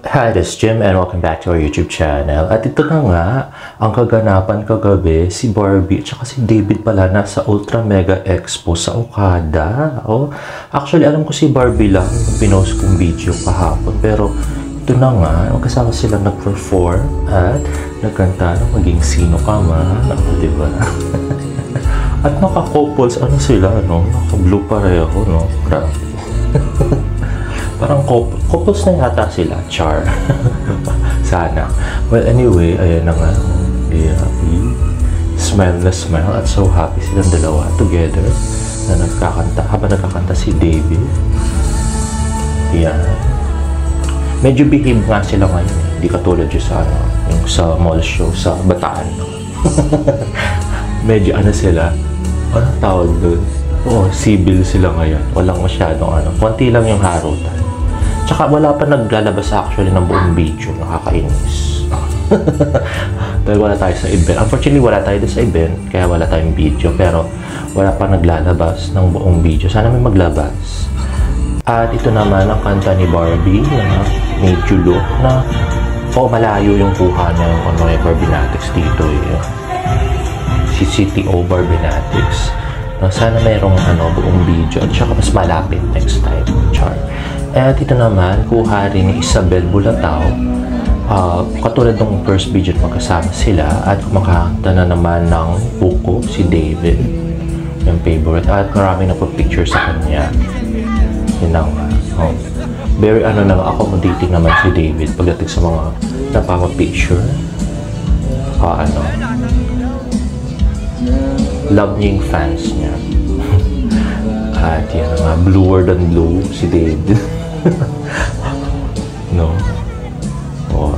Hi, this is Jim and welcome back to our YouTube channel. At ito na nga, ang kaganapan kagabi, si Barbie at si David pala nasa Ultra Mega Expo sa Okada. Oh, actually, alam ko si Barbie lang yung pinost kong video kahapon. Pero ito na nga, magkasama silang nag-perform at nagkanta ng Maging Sino Ka Man. Diba? At naka-couples, ano sila, no? Naka-blue pareho, no? Grabe. Parang couples na yata sila, char. Sana. Well, anyway, ayan na nga. Happy. Smile na smile at so happy silang dalawa together na nagkakanta. Habang nagkakanta si David. Yan. Medyo behave nga sila ngayon eh. Hindi katulad yung sa, yung sa mall show sa Bataan. Medyo ano sila. Anong tawag doon? Oo, civil sila ngayon. Walang masyadong ano. Konti lang yung harutan. Tsaka wala pa naglalabas actually ng buong video. Nakakainis. Dahil wala tayo sa event. Unfortunately, wala tayo sa event. Kaya wala tayong video. Pero wala pa naglalabas ng buong video. Sana may maglabas. At ito naman ang kanta ni Barbie na medyo look na malayo yung kuha niya yung ano, Barbinatics dito. Si CTO Barbinatics. Sana mayroong buong video at saka mas malapit next time. Char. At ito naman, kuha rin ni Isabel Bulatao. Katulad ng first video na magkasama sila at kumakanta na naman ng Buko, si David. Yung favorite. At marami na po picture sa kanya. Yun na nga. Very accommodating naman si David pagdating sa mga napapapicture. Love niya yung fans niya. At yan nga, bluer than blue si David. No? Oh,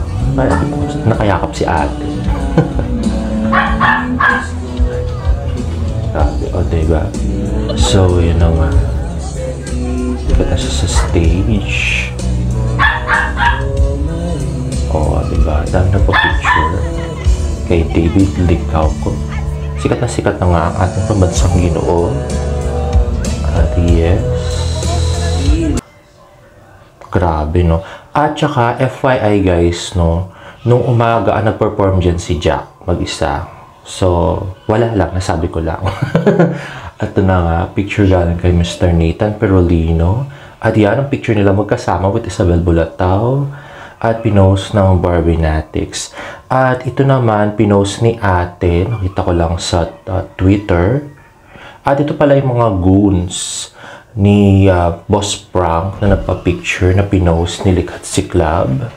nakayakap si ate. Grabe, diba? So, yun na nga. Diba na siya sa stage? Diba? Dami na po picture kay David Licauco. Sikat na nga ang ating pambansang Ginoo. At yes. Grabe, no? At saka, FYI guys, no? Nung umaga, nag-perform dyan si Jack mag-isa. So, wala lang. Nasabi ko lang. At ito na nga, picture galing kay Mr. Nathan Perolino. At yan, ang picture nila magkasama with Isabel Bulatao. At pinost ng Barbinatics. At ito naman, pinost ni ate. Nakita ko lang sa Twitter. At ito pala yung mga goons ni Boss Prank na nagpa-picture na pinost ni Likhatsi Club.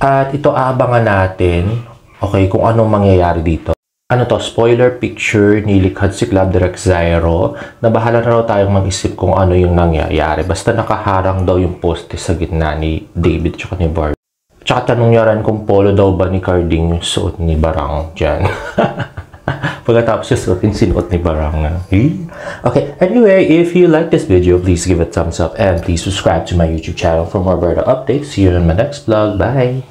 At ito abangan natin, okay, kung anong mangyayari dito. Ano to, spoiler picture ni Likhatsi Club Direct Zyro na bahala na raw tayong mag-isip kung ano yung nangyayari. Basta nakaharang daw yung poste sa gitna ni David at ni Barbie. Tsaka tanong niya rin kung polo daw ba ni Carding yung suot ni Barang dyan. Pagkatapos yung suot yung sinuot ni Barang. Okay, anyway, if you like this video, please give it a thumbs up and please subscribe to my YouTube channel for more better updates. See you in my next vlog. Bye!